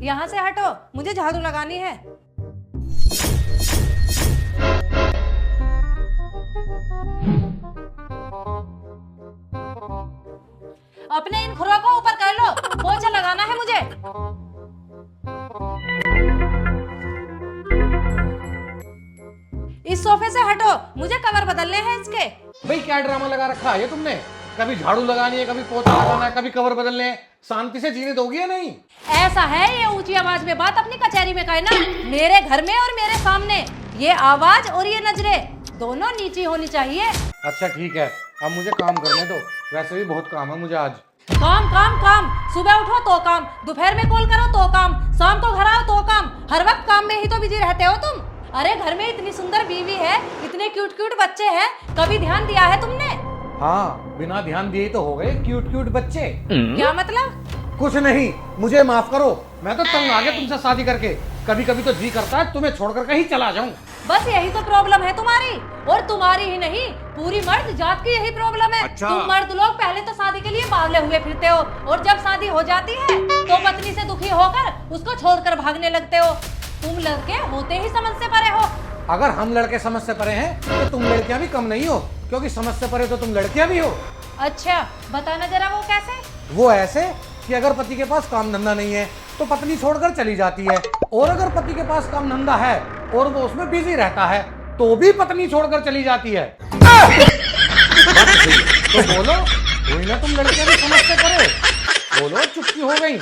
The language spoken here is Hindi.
यहाँ से हटो, मुझे झाड़ू लगानी है। अपने इन खुरों को ऊपर कर लो, पोछा लगाना है मुझे। इस सोफे से हटो, मुझे कवर बदलने हैं इसके। भाई क्या ड्रामा लगा रखा है ये तुमने? कभी झाड़ू लगानी है, कभी पोछा लगाना है, कभी कवर बदलने हैं। शांति से जीने दोगी या नहीं? ऐसा है, ये ऊंची आवाज में बात अपनी कचहरी में कहना, मेरे घर में और मेरे सामने। ये आवाज और ये नजरें दोनों नीची होनी चाहिए। अच्छा ठीक है, अब मुझे काम करने दो, वैसे भी बहुत काम है मुझे आज। काम काम काम, सुबह उठो तो काम, दोपहर में कॉल करो तो काम, शाम को घर आओ तो काम, हर वक्त काम में ही तो बिजी रहते हो तुम। अरे घर में इतनी सुंदर बीवी है, इतने क्यूट क्यूट बच्चे हैं, कभी ध्यान दिया है तुमने? हाँ, बिना ध्यान दिए तो हो गए क्यूट क्यूट बच्चे। क्या मतलब? कुछ नहीं, मुझे माफ करो, मैं तो तंग आ गया तुमसे शादी करके। कभी कभी तो जी करता है तुम्हें छोड़कर कहीं चला जाऊं। बस यही तो प्रॉब्लम है तुम्हारी, और तुम्हारी ही नहीं, पूरी मर्द जात की यही प्रॉब्लम है। अच्छा। तुम मर्द लोग पहले तो शादी के लिए बावले हुए फिरते हो, और जब शादी हो जाती है तो पत्नी से दुखी होकर उसको छोड़कर भागने लगते हो। तुम लड़के होते ही समझ से परे हो। अगर हम लड़के समझ से परे हैं तो तुम लड़कियां भी कम नहीं हो, क्योंकि समझ से परे तो तुम लड़कियां भी हो। अच्छा बताना जरा, वो कैसे? वो ऐसे कि अगर पति के पास काम धंधा नहीं है तो पत्नी छोड़कर चली जाती है, और अगर पति के पास काम धंधा है और वो उसमें बिजी रहता है तो भी पत्नी छोड़कर चली जाती है। तो बोलो, वही ना तुम लड़कियां भी समझ से परे। बोलो, चुप्पी हो गई।